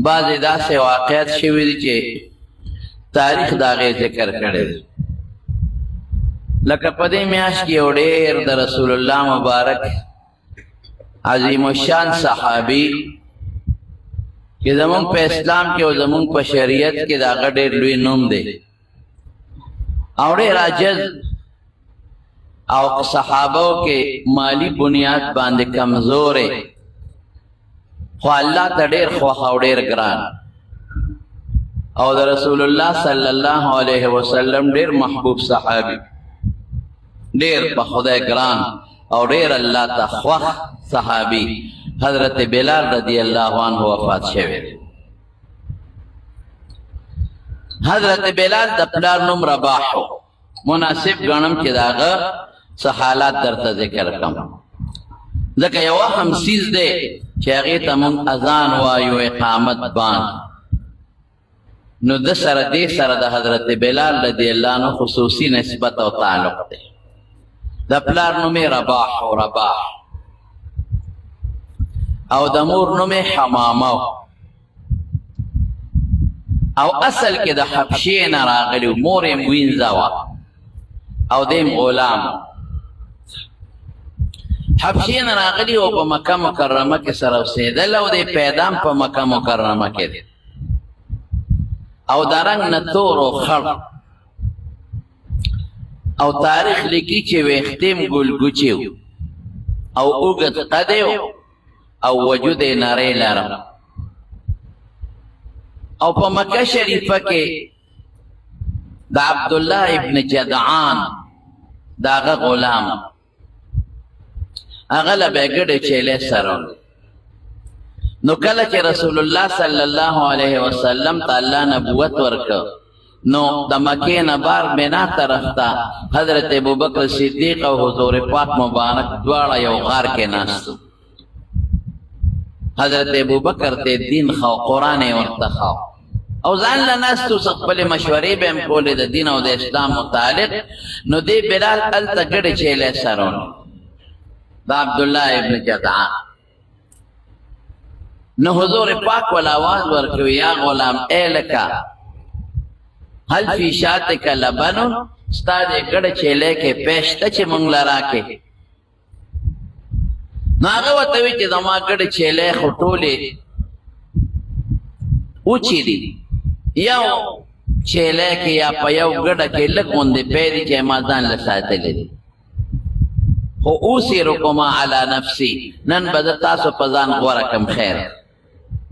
بعضې داسې واقعات شوي دي چې تاریخ د هغې ذکر کړی دی. لکه په دې میاشت کې یو ډېر د رسول الله مبارک عظیم الشان صحابي چې زمونږ په اسلام کې او زمونږ په شریعت کې د هغه ډېر لوی نوم دی او ډېر عاجز او صحابو کې مالی بنیاد باندې کمزورې خو الله ته ډېر خوښ او ډېر ګران او د رسول الله صلی الله علیه وسلم ډېر محبوب صحابي ډېر په خدای ګران او ډېر الله ته خوښ صحابي حضرت بلال رضی الله عنه وفات شوی. حضرت بلال د پلار نوم رباح مناسب ګڼم چې د هغه څه حالات درته ذکر کړم ځکه یو هم څیز دی چې هغې ته موږ اذان وایو اقامت بان نو د سره دې سره د حضرت بلال رضی الله عنه خصوصي نسبت او تعلق دی. د پلار نوم یې رباح او رباح او د مور نوم یې حمامه او اصل کې د حبشې نه راغلی مور یې موینځه وه او دیم غلام حبشې نه راغلی او په مکه مکرمه کې سره اوسېدل او دی پیدام په مکه مکرمه کې دی او د رنګ نه تور او خړ او تاریخ لیکي چې ویښتیم ګلګوچي او اوږد قد او وجود یې نری لرم او په مکه شریفه کې د عبدالله ابن جدعان د هغه غلام هغه له به یې ګډې چیلې سره نو کله چې رسول الله صلی الله علیه وسلم ته الله نبوت ورکړ نو د مکې نه بار مینا طرف ته حضرت ابوبکر صدیق او حضور پاک مبارک دواړه یو غار کې ناست حضرت ابوبکر ته دین خو قرآن یې ورته خو او ځان له ناستو څه خپلې مشورې به هم کولې د دین او د اسلام متعلق نو دې بلال هلته ګډې چیلې سره د عبدالله ابن جدعان نو حضور پاک ول آواز ورکوي یا غلام اے لکا هل فی شاتک لبن ستا دې ګډه چیلې کې پیش ته چې مونږ له راکې نو هغه ورته وایي چې زما ګډه چیلې خو ټولې اوچې دي یو چیلې کې یا په یو ګډه کې لږ غوندې پی دي چې ما ځان له ساتلې دي خو اوسیرکما علی نفسي نن به زه تاسو په ځان غوره کړم خیر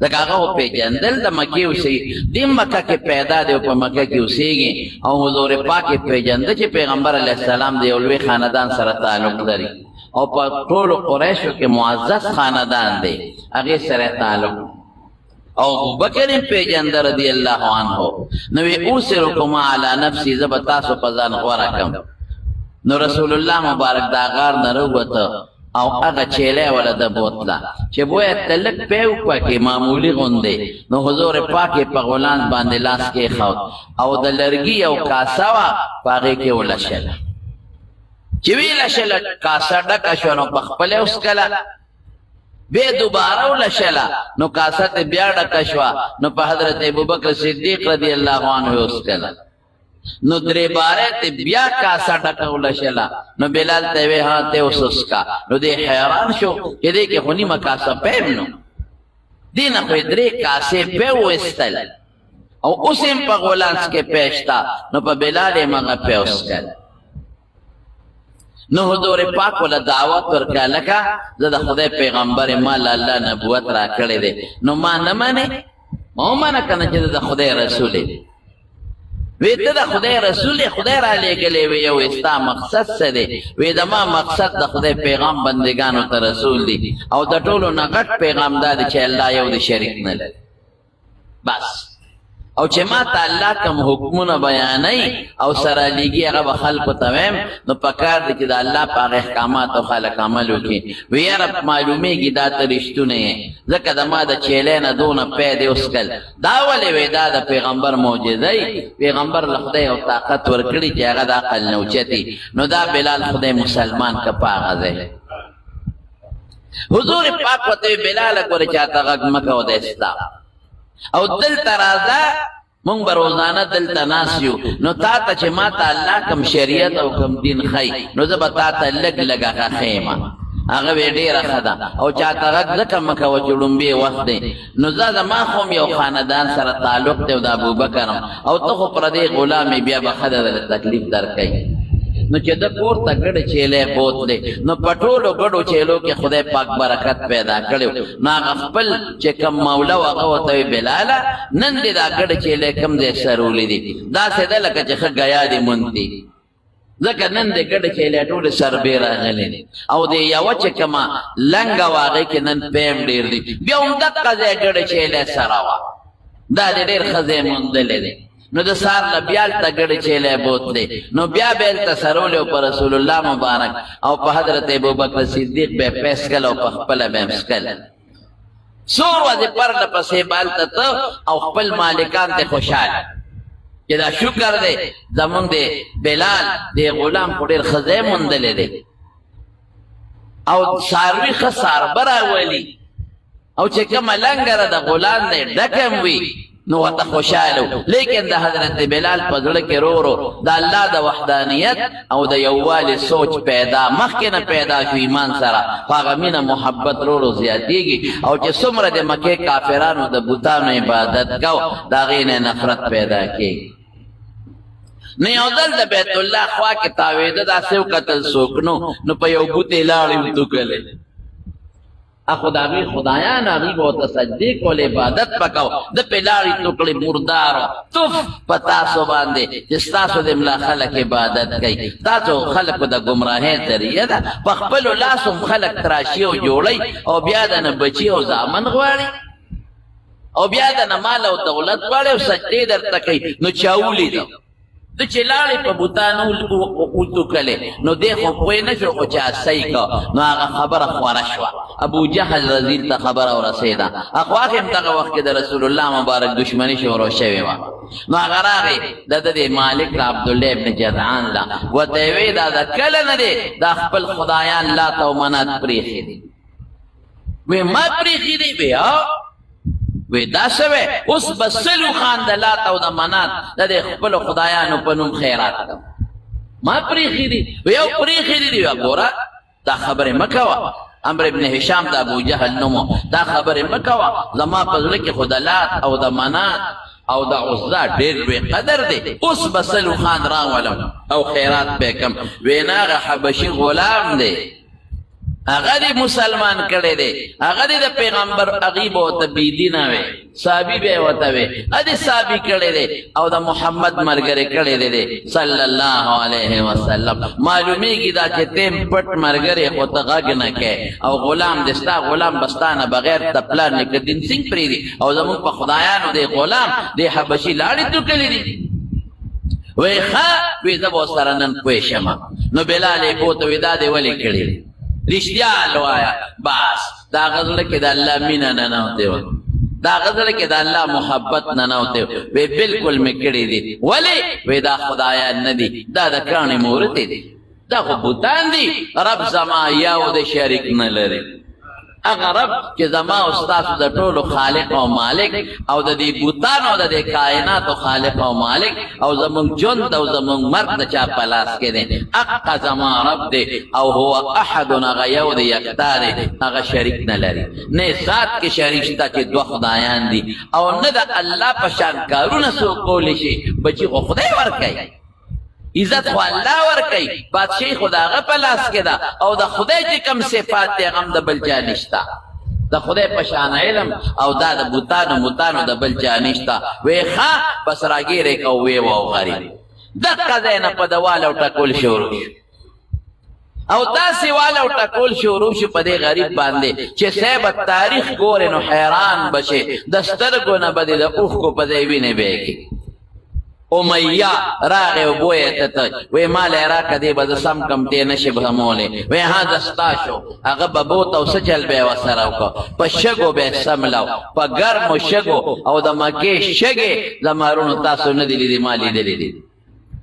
ځکه هغه وپېژندل د مکې اوسېږي دې مکه کې پیدا دی او په مکه کې اوسېږي او حضور پاک یې پېژنده چې پیغمبر علیه السلام د یو لوی خاندان سره تعلق لري او په ټولو قریشو کې معزز خاندان دی هغې سره تعلق او ابوبکر یې پېژنده رضی الله عنه نو وی اوسرکما علی نفسي زه به تاسو په ځان غوره کړم نو رسول الله مبارک دا غار نه راووته او هغه چیلې ولا د بوتله چې بویه تلک پی وکړه کې معمولي غوندې نو حضور پاک یې په غولانځ باندې لاس کېښود او د لرګي یو کاسه وه په هغې کې ولشله چې ویې لشله کاسه ډکه شوه نو په خپله وڅکله بیا دوباره ولشله نو کاسه ته بیا ډکه شوه نو په حضرت ابوبکر صدیق رضی الله عنه یې وڅکله نو درې باره ته بیا کاسه ډکه ولشله نو بلال ته یې ویې ها ته اوس وڅکه نو دی حیران شو چې دې کې خو نیمه کاسه پی نو دې نه خو یې درې کاسې پی وایستل او اوس هم په غولانځ کې پی شته نو په بلال یې هغه پی وڅکل نو حضور پاک ولا دعوت ورکړه لکه زه د خدای پیغمبر ما له الله نبوت را کړی دی نو ما نه منې ما ومنه که نه چې د خدای رسول یې وی ته د خدای رسول یې خدای را لېږلی وی یو ستا مقصد څه دی وی زما مقصد د خدای پیغام بندګانو ته رسول دی او د ټولو نه غټ پیغام دا دی چې الله یو د شریک نه لري بس او چې ما ته الله کوم حکمونه بیانوي او سره لیږي هغه به خلکو ته ویم نو پکار دی چې د الله په هغه احکاماتو خلک عمل وکړي وی یاره معلومیږي دا ته رښتونه یې ځکه د ما د چیلې نه دونه پی دی وڅکل دا ولې وی دا د پیغمبر معجزه یي پیغمبر له خدای یو طاقت ورکړي چې هغه د عقل نه اوچتي نو دا بلال خدای مسلمان که په هغه ځای حضور پاک ورته وی بلاله ګورې چاته غږ مه کوه د اسلام او دلته راځه مونږ به روزانه دلته ناست یو نو تا ته چې ما ته الله کم شریعت او کم دین ښیي نو زه به تا ته لږ لږ هغه ښیم هغه به ډېره ښه ده او چاته غږ ځکه مه کوه چې ړومبې وخت دی نو زما خو هم یو خاندان سره تعلق دی او د ابوبکر او ته خو پردی غلام یې بیا به ښه ده درله تکلیف درکوي نو چې د پورته ګډ چیلی بوت دی نو په ټولو ګډو چیلو کې خدای پاک برکت پیدا کړی نو هغه خپل چې کوم موله و هغه ورته وایي بلاله نن دې دا ګډ چیلی کوم ځای سرولی دي داسې ده لکه چې ښه ګیا دې مونتي ځکه نن دې ګډ چیلی ټولې سربې راغلې دي او د یوه چې کومه لنګه وه هغې کې نن پیم ډېر دی بیا هم دقه ځای ګډ چیلی سره وه دا دې ډېر ښه ځای موندلی دی نو د سار نه بیا هلته ګډ چیلی بوت دی نو بیا به هلته سرولی او په رسول الله مبارک او په حضرت ابوبکر صدیق به یې پیسکل او په خپله به یې مسکل څو ورځې پرله پسې به هلته ته او خپل مالکان ته خوشحاله چې دا شکر دی زمونږ د بلال د غلام خو ډېر ښه ځای موندلی دی او څاروي ښه څاربه راولي او چې کومه لنګره د غلام دی ډکه هم وي نو ورته خوشحاله و لیکن د حضرت بلال په زړه کې رو رو د الله د وحدانیت او د یووالي سوچ پیدا مخکې نه پیدا شو ایمان سره خو هغه مینه محبت رو رو زیاتېږي او چې څومره د مکې کافرانو د بوتانو عبادت کو د هغې نه نفرت پیدا کېږي نو یو ځل د بیت الله خوا کې تاوېده داسې وکتل څوک نو په یو بوت یې لاړې وتوکلې اخو د هغې خدایان هغې به ورته سجدې کول عبادت به کو ده پې لاړې توکړې مردارو تف په تاسو باندې چې ستاسو د ملا خلک عبادت کوي تاسو خلکو د ګمراهۍ ذریعه ده په خپلو لاسو هم خلک تراشي او جوړوي او بیا د نه بچي او زامن غواړي او بیا د نه مال او دولت غواړي او سجدې درته کوي نو چا ولیده د چې لاړې په بوتانو وتوکلې نو دی خو پوه نه شو خو چا صحیح که نو هغه خبره خوره شوه ابو جهل رزیل ته خبره ورسېده اخواخې هم دغه وخت کې د رسول الله مبارک دشمني شروع شوې وه نو هغه راغی د د مالک له عبدالله ابن جدعان له ورته یې ویې دا د کله نه دی دا خپل خدایان لات او منات پرېښي دي وی ما پرېښي دي بیا وی دا سوی اوس به سلو خان د لات او د منات د دې خپلو خدایانو په نوم خیرات کړم ما پرېښي دي وی یو پرېښي دي وی ګوره دا خبرې مه کوه عمرو ابن هشام د ابو جهل نومو دا خبرې مه کوه زما په زړه کې خو د لات او د منات او د عزا ډېر لوی قدر دی اوس به سلو خان راولم او خیرات به کم وی نه هغه حبشي غلام دی هغه دې مسلمان کړی دی هغه دې د پیغمبر هغې به ورته بېدینه وی صحابي به یې ورته وی ادې صحابي کړی دی او د محمد ملګری کړی دی صلی الله علیه وسلم معلومیږي دا چې تیم پټ ملګری خو ته غږ نه کوې او غلام دې ستا غلام به ستا نه بغیر د پلار نیکه دین سنګ پرېږدي او زمونږ په خدایانو دی غلام دې حبشي لاړې توکلې دي وی ښه وی زه به ورسره نن پوه شم نو بلال یې بوته وی دا دې ولې کړې دي رښتیا لوایا بس دا غزله کې د الله مینه ننوتې وه دا غزله کې د الله محبت ننوتې وی بالکل مې کړې دي ولې وی دا خدایان نه دي دا د کاڼې مورتې دي دا خو بوتان دي رب زما یو د شریک نه لري هغه رب چې زما او ستاسو د ټولو خالق او مالک او د دې بوتانو د دې کائناتو خالق او مالک او زمونږ ژوند او زمونږ مرګ د چا په لاس کې دی حقه زما رب دی او هو احد هغه یو دی یکتا دی هغه شریک نه لري نه ذات کې شریک شته چې دوه خدایان دي او نه د الله په شان کارونه څوک کولی شي بچي خو خدای ورکوي عزت خو الله ورکوي بادشاهي خو د هغه په لاس کې ده او د خدای چې کوم صفات دی هغه هم د بل چا نشته د خدای په شان علم او دا د بوتانو د بل چا نشته وی ښه بس راګیرې کو وی و غریب دقه ځای نه په دوال او ټکول شروع شو او داسې واله او ټکول شروع شو په دې غریب باندې چې صاحب تاریخ ګورې نو حیران بشي د سترګو نه به دې د اوښکو په ځای وینې بهېږي امیہ راغی و بویې ته وی ما لی راکه دی به زه سم کم دی نشي بهمولی وی ها دستا شو هغه به بوت او څه چل به یې ورسره وکړه په شګو به یې سملو په ګرمو شګو او د مکې شګې زمارونو تاسو نه دي لیدي ما لیدلي دي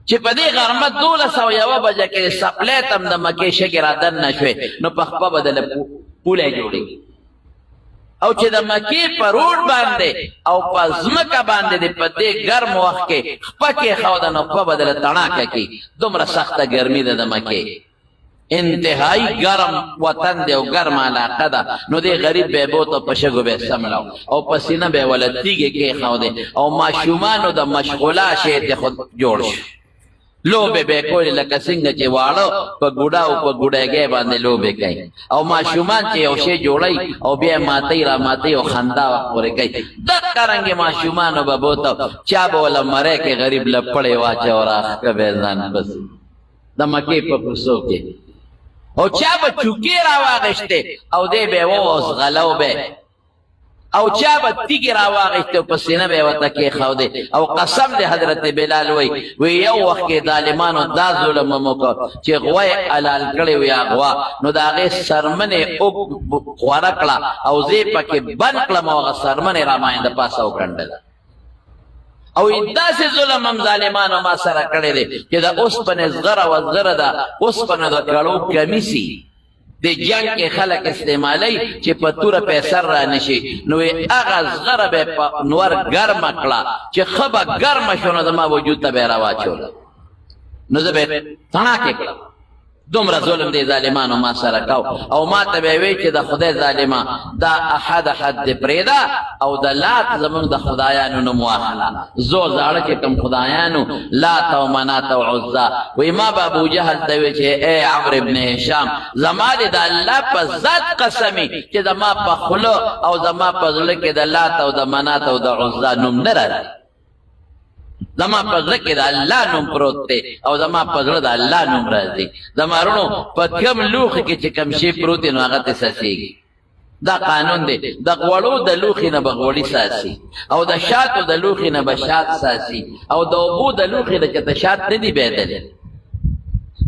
چې په دې غرمه 1201 بجه کې سپلی ته هم د مکې شګې را دننه شوې نو په خپه به دله پولی جوړېږي او چې د مکې په روډ باندې او په ځمکه باندې د په دې ګرم وخت کې خپه کېښوده نو خپه به دله تڼاکه کړي دومره سخته ګرمي ده د مکې انتهایی ګرم وطن دی او ګرم علاقه ده نو دې غریب به یې بوت او په شګو به یې سملاو او په سینه به یې وله تیږې کېښودې او ماشومانو د مشغولا شی ته خود جوړ شو لوبې به یې کولې لکه څنګه چې واړه په ګوډا او په ګوډیګۍ باندې لوبې کوي او ماشومان چې یو شی جوړوي او بیا یې ماتوي را ماتوي او خندا ورپورې کوي دقه رنګې ماشومانو به بوته چا به وله مرۍ کې غریب له پړې واچو راښکه به یې ځان پسې د مکې په کوڅو کې او چا به چوکې راواغېشتې او دی به یې ووځغلو به او چا به تیږې راواغېستې او په سینه به یې ورته کېښودې او قسم دی حضرت بلال وی یو وخت کې ظالمانو دا ظلم هم وکړ چې غوا یې حلال کړې وي غوا نو د هغې څرمنې خوره کړه او زه یې پکې بند کړم او هغه څرمنې را ماین د پاسه وکنډله او داسې ظلم هم ظالمانو ما سره کړی دی چې د اوسپنې زغره و زغره د اوسپنو د کړو کمیسي د جنګ کې خلک استعمالوي چې په توره پیسر را نشي نو هغه زغره به یې په نور ګرمه کړه چې ښه به ګرمه شو نو زما وجود ته به یې راواچوله نو زه به یې تڼاکې کړم دومره ظلم دی ظالمانو ما سره کو او ما ته به یې وی چې د خدای ظالمه دا احد دې پرېږده او د لات زمونږ د خدایانو نوم واخله زو زاړه چې کوم خدایانو لات او منات او عزا وی ما به ابوجهل ته وی چې ای عمرو ابن هشام زما دې د الله په ذات قسمي چې زما په خوله او زما په زړه کې د لات او د منات او د عزا نوم نه راځي زما په زړه کې د الله نوم پروت دی او زما په زړه د الله نوم راځي زما وروڼو په کوم لوښي کې چې کوم شی پروت دی نو هغه ته څڅېږي دا قانون دی د غوړو د لوښي نه به غوړي ساسي او د شاتو د لوښي نه به شات ساسي او د اوبو د لوښي نه چې ته شات نه دي بېدلی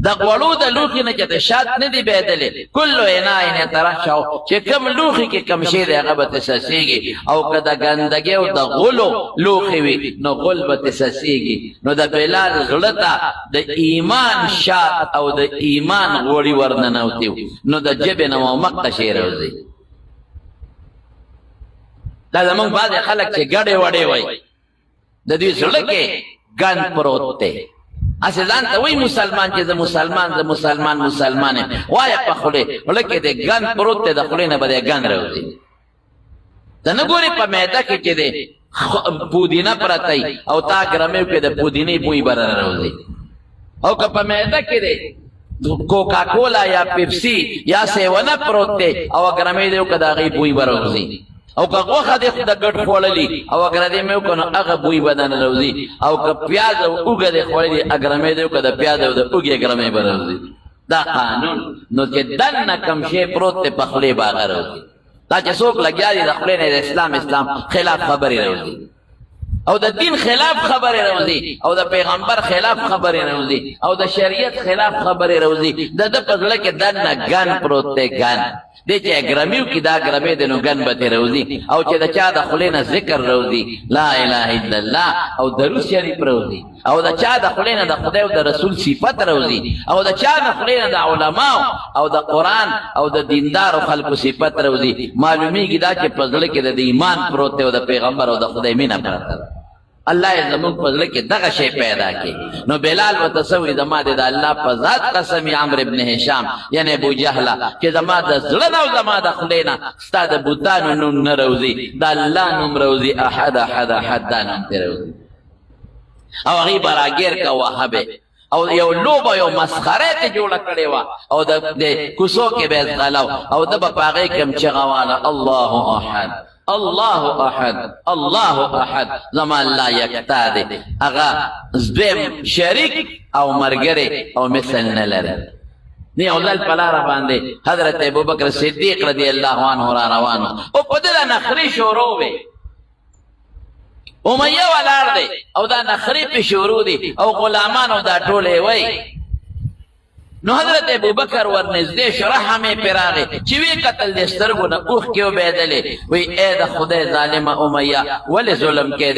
د غوړو د لوښي نه چې ته شات نه دي بېدلی کلو اناء یترشح چې کوم لوښي کې کوم شی دی هغه به ته څڅېږي او که د ګندګۍ او د غلو لوښي وي نو غل به ته څڅېږي نو د بلال زړه ته د ایمان شات او د ایمان غوړي ورننوتي نو د ژبې نه مو مقته شی راوځي دا زمونږ بعضې خلک چې ګډې وډې وایي د دوی زړه کې ګند پروت دی اسې ځان ته وایي مسلمان چې زه مسلمان یم وایه په خولې خوله کې د ګند پروت دی د خولې نه به دی ګند راوځي ته نه ګورې په معده کې چې دی پودینه پرته او تا ګرمیو کې د پودینې بوی به راوځي او که په معده کې دی کوکا کولا یا پیپسي یا سیونه پروت دی او ګرمی دی که د هغې بوی به راوځي او که غوښه دې د ګډ خوړلي او اګر دې مې وکړو نو هغه بوی به نه راوځي او که پیاز او اوږه دې خوړلي اګرمې دې وکړه د پیاز او د اوږې اګرمې به راوځي دا قانون نو چې دننه کوم شی پروت دی په خولې به هغه راوځي دا چې څوک لګیا دي د خولې نه د اسلام خلاف خبرې راوځي او د دین خلاف خبرې راوځي او د پیغمبر خلاف خبرې راوځي او د شریعت خلاف خبرې راوځي د ده په زړه کې دننه ګن پروت دی ګن دی چې اګرمیو کې دا ګرمې دی نو ګن به ترې راوځي او چې د چا د خولې نه ذکر راوځي لا اله الا الله او درود شریف راوځي او د چا د خولې نه د خدای او د رسول صفت راوځي او د چا د خولې نه د علماو او د قرآن او د دیندارو خلکو صفت راوځي معلومیږي دا چې په زړه کې د ایمان پروت دی او د پیغمبر او د خدای مینه پرته ده الله یې زموږ په زړه کې دغه شی پیدا کړي نو بلال ورته څه وایي زما د الله په ذات قسم عمرو ابن هشام یعنې ابوجهله چې زما د زړه نه او زما د خولې نه ستا د بوتانو نوم نه راوځي د الله نوم راوځي احد دا نوم ترې راوځي او هغې به راګیر که وهبې او یو لوبه یو مسخره ته جوړه کړې وه او د کوڅو کې به یې ځغلو او ده به په هغې کې هم چغه واله الله احد الله احد الله احد زما الله یکتا دی هغه دویم شریک او ملګری او مثل نه لري نه یو ځل په لاره باندې حضرت ابوبکر صدیق رضی الله عنه را روان او په ده د نخرې شروع وې امیه ولاړ دی او دا نخرې پې شروع دي او غلامانو دا ټول یې وایي نو حضرت ابوبکر ورنږدې شو رحم یې پرې راغی چې ویې کتل د سترګو نه اوښکې وبهېدلې وایي ای د خدای ظالمه امیه ولې ظلم کوې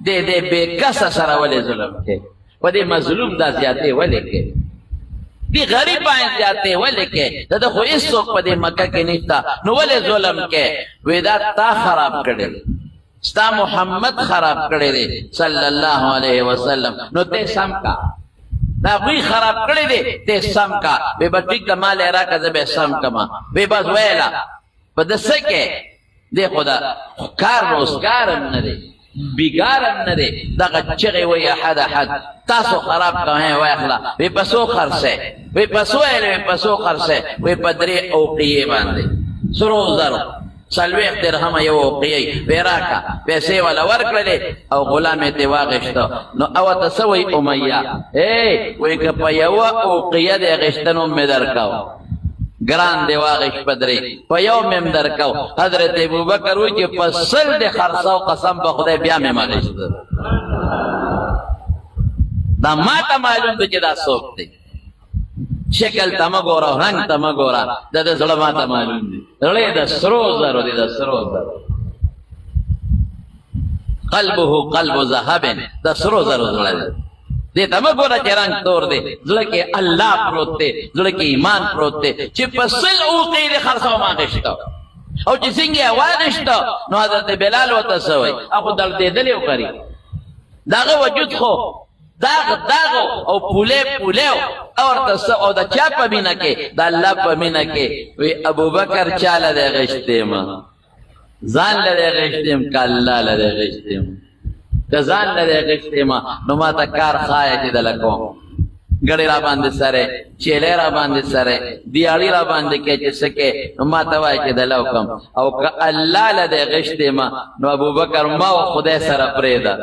دې بې کسه سره ولې ظلم کوې په دې مظلوم دا زیاتې ولې کوې دی غریب باندې زیاته ولې کې دا خو هیڅوک په دې مکه کې نشتا نو ولې ظلم کې وې دا تا خراب کړل ستا محمد خراب کړی دی صلی الله علیه وسلم نو ته سم کا دا وی خراب کړی دی ته سم کا به بټی کمال را کا به سم کما به بس ویلا په دسه کې دی خدا کار روزګار نه دی بیګارم نه دی دغه چغې وی احد تاسو خراب کوئ واخلا وی پسو خرڅه وی پسو اله پسو خرڅه وی پدری اوقیه باندې سرو زرو سلویخ درهم یو اوقیه ویراکا پیسې ولا ورکړلې او غلام ته واغشتو نو او تسوی امیہ وی که په یو اوقیه د غشتنو مې درکاو گران دی واغش پدری په یو مم درکاو حضرت ابوبکر وی چې فصل د خرڅاو قسم په خدای بیا مې ماغشت دا ما ته معلوم دی چې دا څوک دی شکل ته مګوره رنگ ته مګوره دا د زړه ما ته معلوم دی زړه د سرو زرو دی د سرو زرو قلبه قلب ذهب د سرو زرو زړه دی ته مګوره چې رنگ تور دی زړه کې الله پروت دی زړه کې ایمان پروت دی چې په سل اوقې د خرڅو ماغشت او چې څنګه واغشت نو حضرت بلال وته سوی اخو دل دې دلیو کری داغه وجود خو داغ او پوله او دا چا په مینا کې دا الله په مینا کې وی ابوبکر چاله د غشتم ځان له غشتم کله له غشتم که ځان له غشتم نو ما ته کار خای چې دلکو ګړې را باندې سره چیلې را باندې سره دیاړي را باندې کې چې سکه نو ما ته وای چې دلوکم او که الله له غشتم نو ابوبکر ما خدای سره پرېدا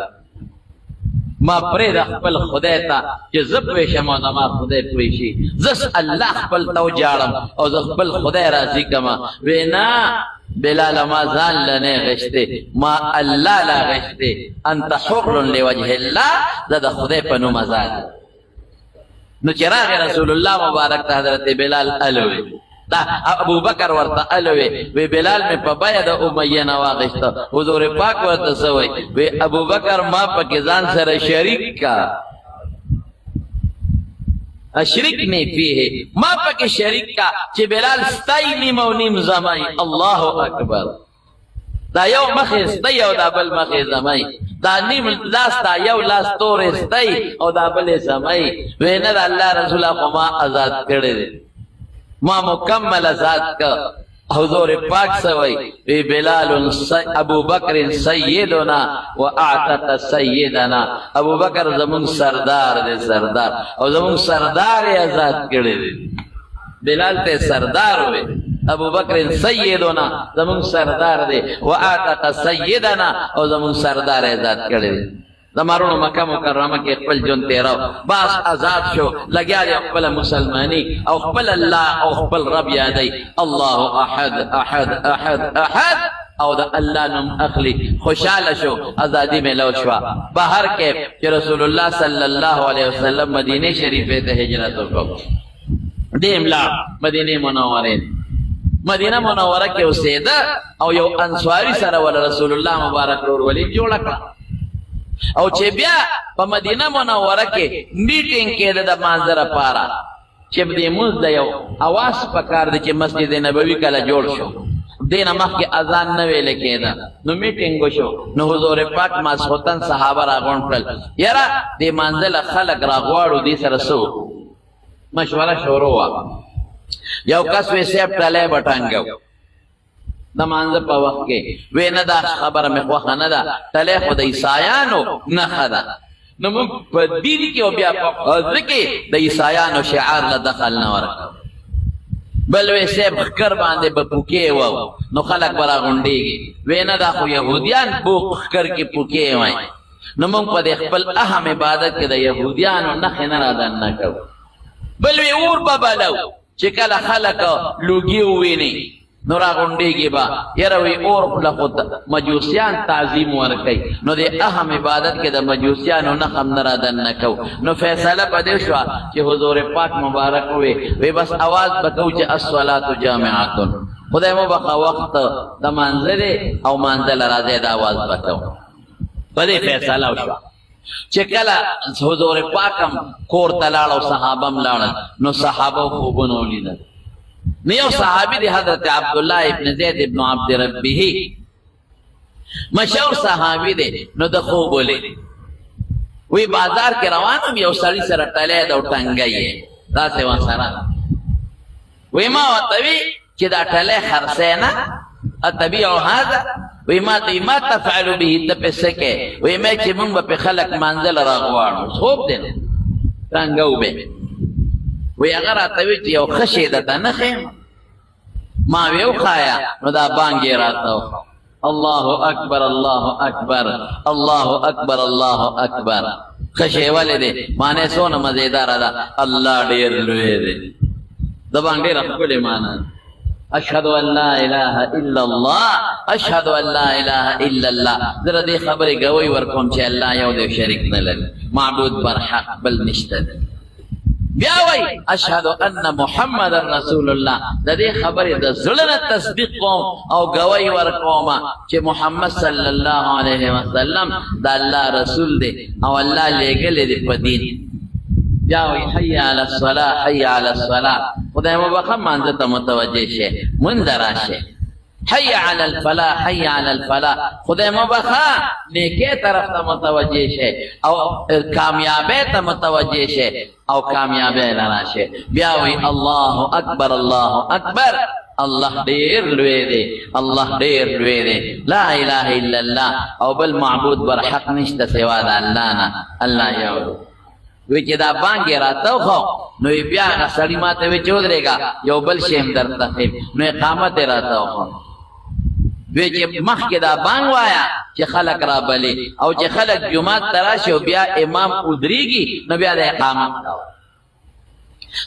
ما پرې د خپل خدای ته چې زه پوه شم او زما خدای پوه شي زه الله خپل ته وجاړم او زه خپل خدای راضي کړم وی نه بلال ما ځان لنه غشته ما الله لا غشته انت حر لوجه الله زه د خدای په نوم آزاد نو چراغ رسول الله مبارک ته حضرت بلال الوی دا ابوبکر ورته الوی وی بلال می په بیا د امیہ نه واغشت حضور پاک ورته سوی وی ابوبکر ما پکې ځان سره شریک کا اشرکنی فیه ما پکې شریک کا چې بلال ستای نیم او نیم زمای الله اکبر دا یو مخ استای او دا بل مخ زمای دا نیم لاس تا یو لاس تور استای او دا بل زمای وینه الله رسول الله ما آزاد کړی ما مکمل آزاد کا حضور پاک سوئی وی بلال ابو بکر سیدنا و اعتق سیدنا ابو بکر زمون سردار دے سردار او زمون سردار آزاد کردے دے بلال تے سردار ہوئے ابو بکر سیدنا زمون سردار دے و اعتق سیدنا او زمون سردار آزاد کردے دے دمارونو مکہ مکرمہ کے خپل جون تیراو باس آزاد شو لگیا دے خپل مسلمانی او خپل اللہ او خپل رب یادی اللہ احد احد احد احد او دا اللہ نم اخلی خوشحال شو آزادی میں لو شوا باہر کے کہ رسول اللہ صلی اللہ علیہ وسلم مدینہ شریفے تے ہجرت کو دیم لا مدینہ منورین مدینہ منورہ کے اسیدہ او یو انصاری سره ول رسول اللہ مبارک اور ولی جوڑا کړه او چې بیا په مدینه منوره کې میټینګ کې د منظر پارا چې دې موږ د یو اواز پکار دي چې مسجد نبوي کله جوړ شو دینه مخکې اذان نه ویل کېده نو میټینګ وشو نو حضور پاک ماسختن صحابه راغون کړل یاره دې منزل خلق راغواړو دې سره سو مشوره شروع وا یو کس وې سیب ټاله بټانګو د مانځه په وخت کې وینه دا خبره مې خوښه نه ده تله خو د عیسایانو نښه ده نو موږ په دین کې او بیا په ځکه د عیسایانو شعار له دخل نه ورکړو بل وې سیب خکر باندې به پوکې وو نو خلک به راغونډېږي وینه دا خو یهودیان بو خکر کې پوکې وای نو موږ په خپل اهم عبادت کې د یهودیانو نښې نه رادن نه کوو بل وې اور به بلو چې کله خلک لوګي وویني نو راغونډېږي با یاره وی اور خپل مجوسیان تعظیم ورکوي نو د اهم عبادت کې د مجوسیانو نه هم نه رادن نه کوو نو فیصله په دې شوه چې حضور پاک مبارک وی بس اواز به کوو چې الصلاة جامعة خدای مو بخا وخت د مانځه دی او مانځه له راځي د اواز به کوو په دې فیصله وشوه چې کله حضور پاکم کور ته لاړ او صحابه هم لاړل نو صحابه خوبونه ولیدل. نو یو صحابي دی حضرت عبدالله ابن زید ابن عبد ربه، مشهور صحابي دی. نو د خوب ولید، وی بازار کې روانم، یو سړي سره ټلی ده او ټنګی یې داسې ورسره. وی ما ورته وی چې دا ټلی خرڅی نه اتبیع هذا، وی ما ته ما تفعل به، ته پې څه کوې؟ وی ما چې مونږ به پې خلک مانځه له راغواړو. خوب دی نو ټنګه وبې. وی هغه راته وی چې یو ښه شی درته نه ښیم. ما وی وښایه. نو دا بانګ یې راته وښو. الله اکبر الله اکبر الله اکبر الله اکبر. ښه شی ولې دی؟ معنی څونه مزېداره ده. الله ډېر لوی دی. د بانګ ډېره ښکلې معنی. اشهد ان لا اله الا الله اشهد ان لا اله الا الله. زه دې خبرې ګوی ورکوم چې الله یو دی، شریک نه لري، معبود بر حق بل نشته دی. بیا وای اشهد ان محمد رسول الله. د دې خبرې د زړه نه تصدیق کوم او ګوی ورکوم چې محمد صلی الله علیه وسلم د الله رسول دی او الله لېږلی دی په دین. بیا وای حی علی الصلاة حی علی الصلاة. خدای مبخم مانځه ته متوجه شي، مونځ راشه. حی علی الفلاح حی علی الفلاح. خدای مبخا نیکه طرف ته متوجه شي او کامیابی ته متوجه شي او کامیابی لراشه. بیا وی الله اکبر الله اکبر. الله ډیر لوی دی، الله ډیر لوی دی. لا اله الا الله او بل معبود بر حق نشته سوا د الله نه. الله یو. وی چې دا بانګ یې راته وښو نو بیا هغه سړي ما ته وی چې ودرېږه یو بل شی هم درته ښیم. نو اقامت یې راته وښو. وی چې مخکې دا بانګ وایه چې خلک رابلې او چې خلک جومات ته راشي او بیا امام ودرېږي نو بیا د اقامت کوه.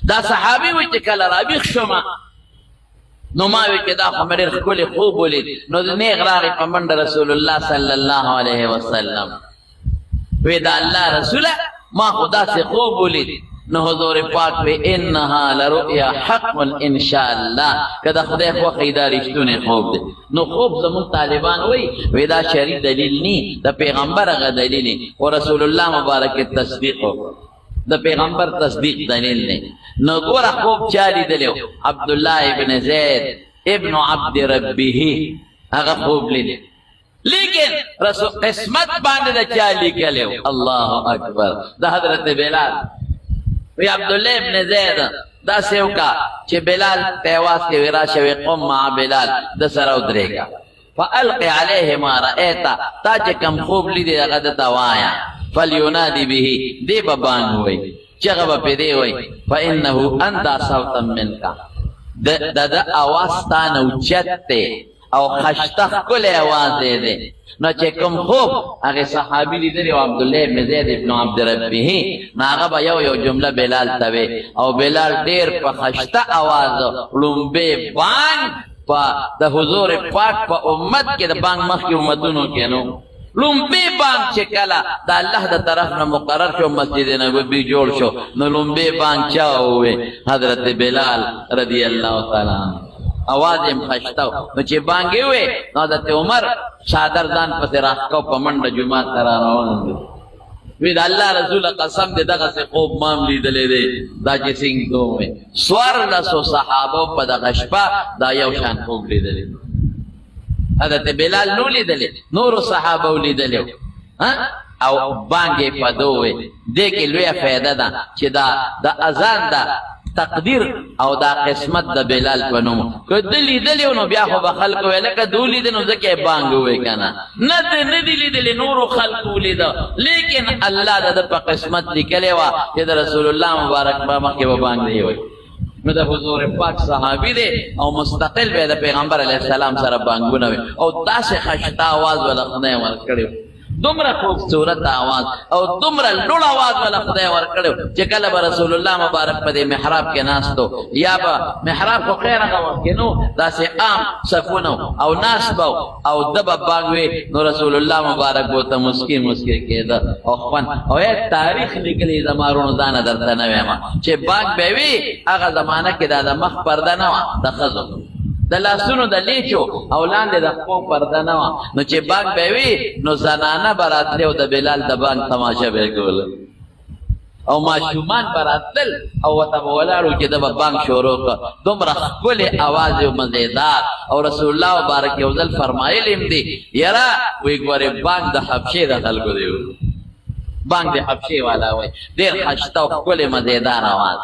دا صحابي وی چې کله رابیښ شومه نو ما وی چې دا خو مې ډېر ښکلی خوب ولید. نو د نیغ راغی په منډه رسول الله صلی الله علیه وسلم. وی دا الله رسوله ما خدا سے خوب ولید. نو حضور پاک وی انها لرؤیا حق ان شاء الله. کدا خدای خو خیدا رښتونه خوب دی. نو خوب زمون طالبان وی دا شرعي دلیل نی، د پیغمبر هغه دلیل نی او رسول الله مبارک تصدیق د پیغمبر تصدیق دلیل نی. نو ګوره خوب چا لیدلی؟ عبدالله ابن زید ابن عبد ربه هغه خوب لیدلی. لیکن رسول قسمت باندې د چا لیکلی؟ الله اکبر. د حضرت بلال. وی عبدالله ابن زید داسې وکړه چې بلال ته اواز کې وی راشه وی قم مع بلال د سره ودرېږه فالق علیه ما رأیت. تا چې کوم خوب لیدې هغه درته وایه. فلیونادي به دې به بانګ ووایي، چغه به پرې دې وایي فانه اندى صوتا منک. د اواز ستا نه اوچت دی او خشته ښکلی اواز دی. نو چې کوم خوب هغې صحابي لیدلی و عبدالله ابن زید ابن عبد ربه، نو هغه به یو جمله بلال ته وی او بلال ډېر په خشته اواز لومبې بانګ په د حضور پاک په امت کې د بانګ مخکې امتونو کې نو لومبې بانګ چې کله د الله د طرف نه مقرر شو مسجد نبوي جوړ شو نو لومبې بانګ چا ووی؟ حضرت بلال رضی الله تعالی عنه. आवाज هم خشتاو نو چې بانګې وې نو حضرت عمر صادر ځان پسې راښکو په منډه جومات ته را روان دی. وی د الله رسول قسم دې دغسې خوب ما هم لیدلی دی دا چې څنګه وې. 1400 صحابو په دغه شپه دا یو شان خوب لیدلی. حضرت بلال نو لیدلی، نورو صحابو لیدلی او بانګې په دو وې. دې کې لویه فایده ده چې دا د اذان ده تقدیر او دا قسمت د بلال په نوم. که ده لیدلی نو بیا خو به خلکو وی لکه ده ولیده نو ځکه یې بانګ ووی که نه. نه دي لیدلی، نورو خلکو ولیده، لیکن الله د ده په قسمت لیکلی وه چې د رسول الله مبارک به مخکې به بانګ دی وی. نو د حضور پاک صحابي دی او مستقل به د پیغمبر علیه السلام سره بانګونه وي او داسې خشته آواز به د خدای ورکړی دومره خوبصورت آواز او دومره لوړ آواز ولا خدای ورکړو چې کله به رسول الله مبارک په دې محراب کې ناستو یا به محراب خو خیر هغه وخت کې نو داسې عام صفونه او ناس به او ده به بانګ وي نو رسول الله مبارک به ورته مسکي کېده او خوند او یې تاریخ لیکلی زما وروڼو دا نه درته نه وایم چې بانګ به وي هغه زمانه کې دا د مخ پرده نه وه د ښځو د لاسونو د لیچو او لاندې د خپو پرده نه وه نو چې بانګ به وي نو زنانه به راتلې او د بلال د بانګ تماشه به یې کوله او ماشومان به راتلل او ورته به ولاړ وو چې ده به بانګ شروع کړه دومره ښکلې اواز یې مزېدار او رسول الله مبارک یو ځل فرمایلي هم دي یاره وایي ګورې بانګ د حبشې د خلکو دی بانګ د حبشې والا وایي ډېر ښایسته او ښکلې مزېدار اواز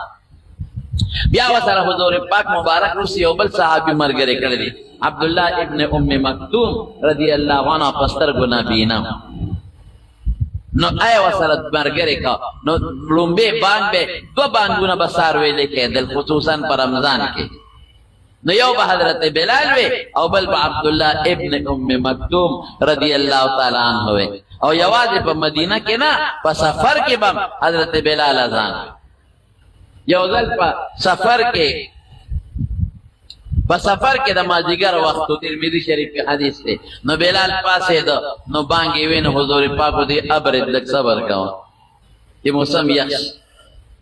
بیا ورسره حضور پاک مبارک روسي یو بل صحابي ملګری کړی دی عبدالله ابن ام مکتوم رضی الله عنه په سترګو نابینا نو آیا ورسره ملګری کا نو لومبې بانګ به دوه بانګونه به سار ویلې کېدل خصوصا په رمضان کې نو یو به حضرت بلال وی او بل به عبدالله ابن ام مکتوم رضی الله تعالی عنه وی او یوازې په مدینه کې نه په سفر کې به حضرت بلال اذان یو ځل په سفر کې د مازدیګر وخت ترمذی شریف کې حدیث دی نو بلال پاسېده نو بانګ یې وی نو حضور پاک دې ابرد لږ صبر کوه چې موسم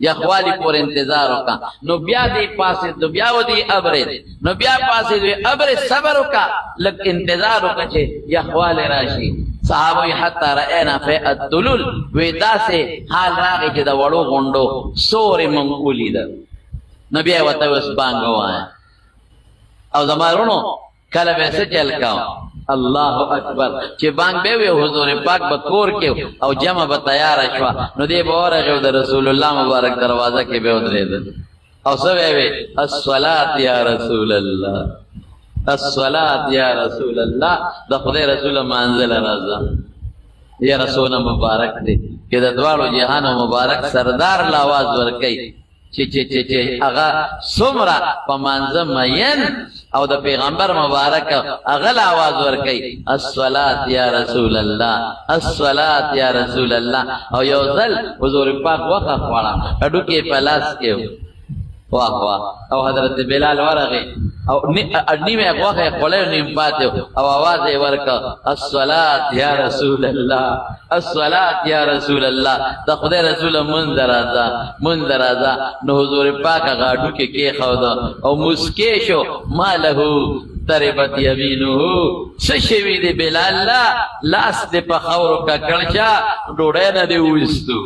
یخوالی پور انتظار وکړه نو بیا دې پاسېد نو بیا ودې ابرد نو بیا پاسېد ابرد صبر وکړه لږ انتظار وکړه چې یخوالی راشي صحابه حتی رأینا فی الدلول وی داسې حال راغی چې د وړو غونډو سورې مونږ ولیده نو بیا یې ورته اوس بانګ ووایه او زما وروڼو کله به څه چل کوم الله اکبر چې بانګ به وي حضور پاک به کور کې او جمع به تیاره شوه نو دې به ورغی د رسول الله مبارک دروازه کې به ودرېده او څه به وي الصلاة یا رسول الله الصلاة یا رسول الله د خدای رسول منزل راځه یا رسول مبارک دی چې د دواړو جهانو مبارک سردار لا आवाज ورکړي چې هغه څومره په منځه مین او د پیغمبر مبارک هغه لا आवाज ورکړي الصلاة یا رسول الله الصلاة یا رسول الله او یو ځل حضور پاک وخه خوړه اډو کې پلاس کې واه واه او حضرت بلال ورغی او نیمه غوښه خوړې نیم پاتې او आवाज یې ورکړ الصلاة یا رسول الله الصلاة یا رسول الله د خدای رسول منذ راځه نو حضور پاک غاډو کې کېښود او مسکې شو ما له تربت یمینه څه شوي دی بلال لاس دې په خاورو ککړ شه ډوډۍ نه دې وویستو